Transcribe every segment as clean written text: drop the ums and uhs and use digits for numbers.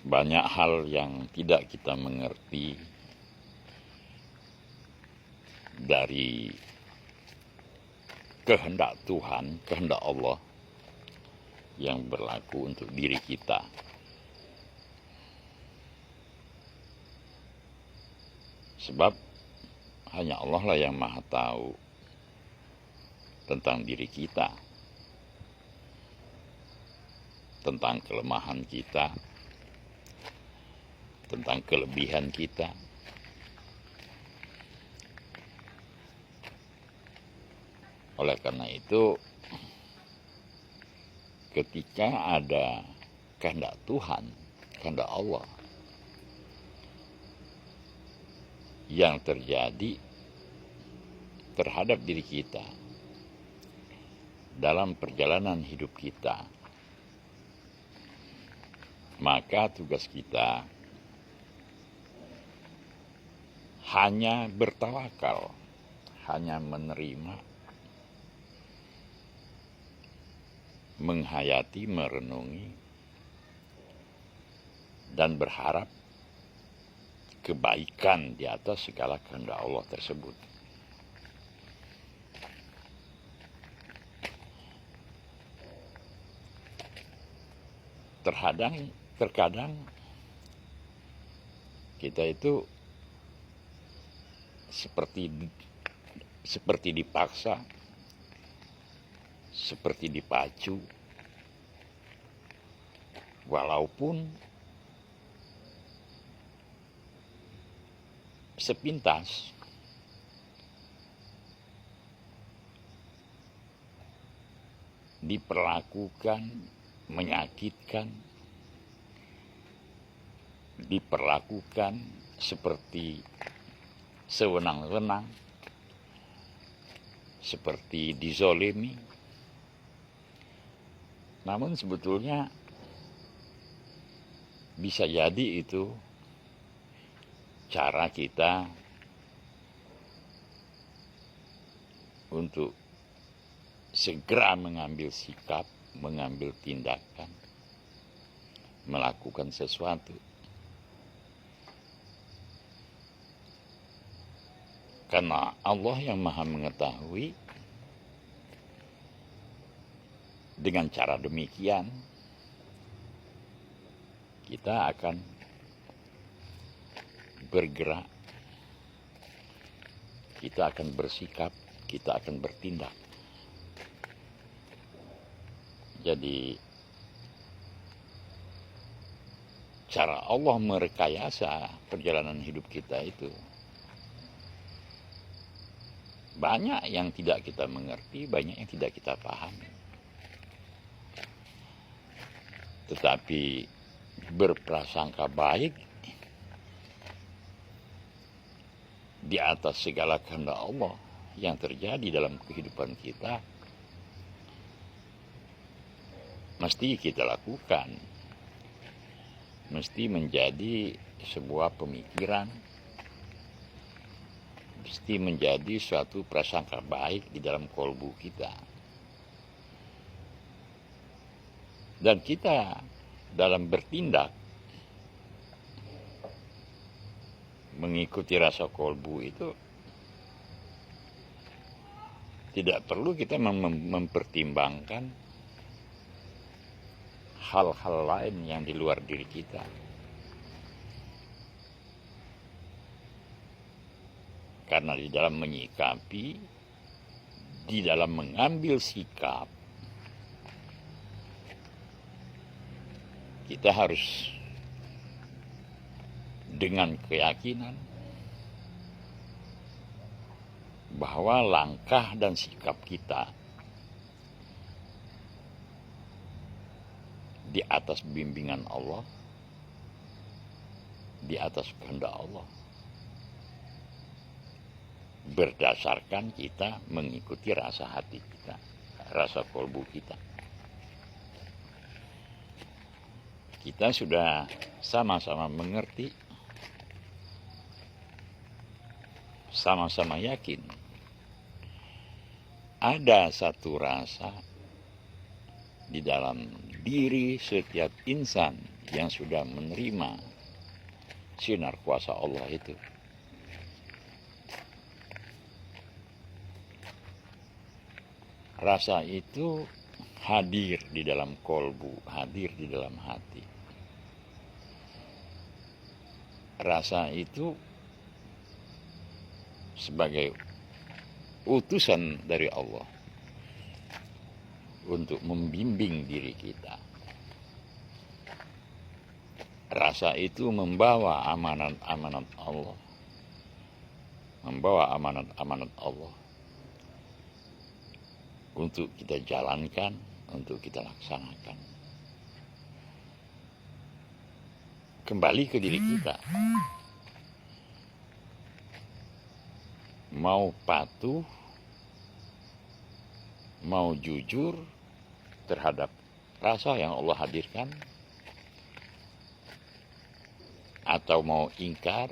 banyak hal yang tidak kita mengerti dari kehendak Tuhan, kehendak Allah yang berlaku untuk diri kita. Sebab hanya Allah lah yang maha tahu tentang diri kita, tentang kelemahan kita, tentang kelebihan kita. Oleh karena itu, ketika ada kehendak Tuhan, kehendak Allah yang terjadi terhadap diri kita dalam perjalanan hidup kita, maka tugas kita hanya bertawakal, hanya menerima, menghayati, merenungi, dan berharap kebaikan di atas segala kehendak Allah tersebut. Terkadang kita itu seperti dipaksa, seperti dipacu, walaupun sepintas diperlakukan menyakitkan, diperlakukan seperti sewenang-wenang, seperti dizolimi. Namun sebetulnya bisa jadi itu cara kita untuk segera mengambil sikap, mengambil tindakan, melakukan sesuatu. Karena Allah yang maha mengetahui, dengan cara demikian kita akan bergerak, kita akan bersikap, kita akan bertindak. Jadi cara Allah merekayasa perjalanan hidup kita itu banyak yang tidak kita mengerti, banyak yang tidak kita pahami. Tetapi berprasangka baik di atas segala kehendak Allah yang terjadi dalam kehidupan kita mesti kita lakukan, mesti menjadi sebuah pemikiran, mesti menjadi suatu prasangka baik di dalam kolbu kita. Dan kita dalam bertindak mengikuti rasa kolbu itu tidak perlu kita mempertimbangkan hal-hal lain yang di luar diri kita. Karena di dalam menyikapi, di dalam mengambil sikap, kita harus dengan keyakinan bahwa langkah dan sikap kita di atas bimbingan Allah, di atas kehendak Allah, berdasarkan kita mengikuti rasa hati kita, rasa kolbu kita. Kita sudah sama-sama mengerti, sama-sama yakin ada satu rasa di dalam diri setiap insan yang sudah menerima sinar kuasa Allah itu. Rasa itu hadir di dalam kolbu, hadir di dalam hati. Rasa itu sebagai utusan dari Allah untuk membimbing diri kita. Rasa itu membawa amanat-amanat Allah. Membawa amanat-amanat Allah untuk kita jalankan, untuk kita laksanakan. Kembali ke diri kita. Mau patuh, mau jujur terhadap rasa yang Allah hadirkan, atau mau ingkar,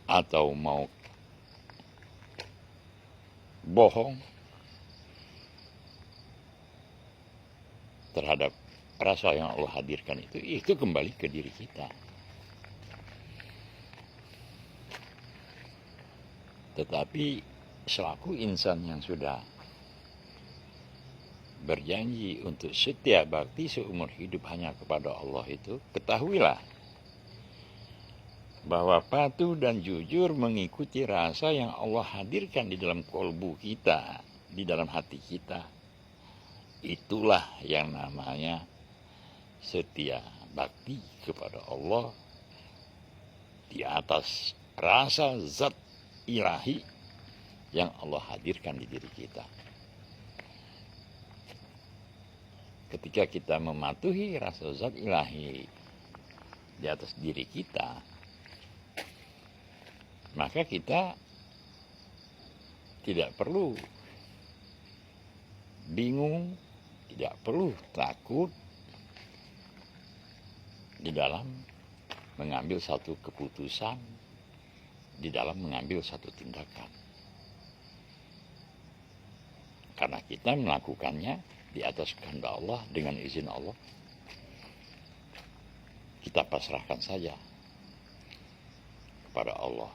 atau mau bohong terhadap rasa yang Allah hadirkan itu kembali ke diri kita. Tetapi selaku insan yang sudah berjanji untuk setia bakti seumur hidup hanya kepada Allah itu, ketahuilah bahwa patuh dan jujur mengikuti rasa yang Allah hadirkan di dalam kolbu kita, di dalam hati kita. Itulah yang namanya setia bakti kepada Allah di atas rasa zat ilahi yang Allah hadirkan di diri kita. Ketika kita mematuhi rasa zat ilahi di atas diri kita, maka kita tidak perlu bingung, tidak perlu takut di dalam mengambil satu keputusan, di dalam mengambil satu tindakan. Karena kita melakukannya di atas kehendak Allah dengan izin Allah. Kita pasrahkan saja kepada Allah.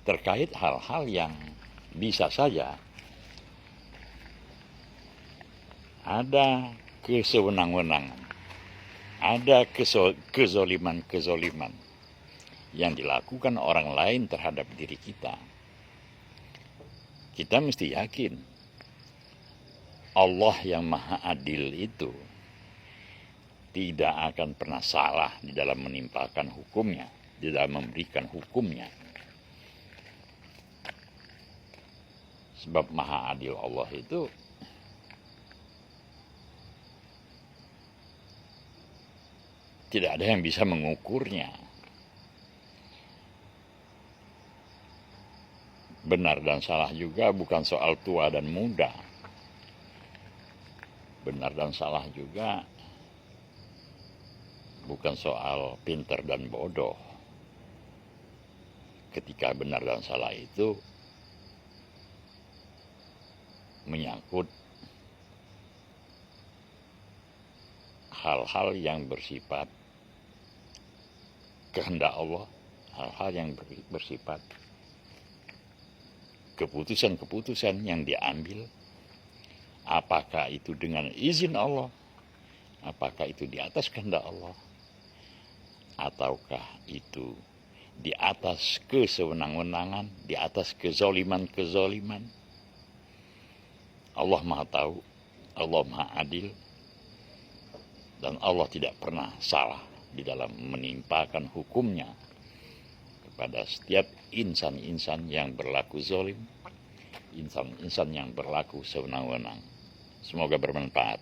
Terkait hal-hal yang bisa saja ada kesewenang-wenangan, ada kezoliman-kezoliman yang dilakukan orang lain terhadap diri kita. Kita mesti yakin Allah yang Maha Adil itu tidak akan pernah salah di dalam menimpakan hukumnya, di dalam memberikan hukumnya. Sebab Maha Adil Allah itu tidak ada yang bisa mengukurnya. Benar dan salah juga bukan soal tua dan muda. Benar dan salah juga bukan soal pintar dan bodoh. Ketika benar dan salah itu menyangkut hal-hal yang bersifat kehendak Allah, hal-hal yang bersifat keputusan-keputusan yang diambil, apakah itu dengan izin Allah, apakah itu di atas kehendak Allah, ataukah itu di atas kesewenang-wenangan, di atas kezoliman-kezoliman. Allah Maha Tahu, Allah Maha Adil, dan Allah tidak pernah salah di dalam menimpakan hukumnya kepada setiap insan-insan yang berlaku zolim, insan-insan yang berlaku sewenang-wenang. Semoga bermanfaat.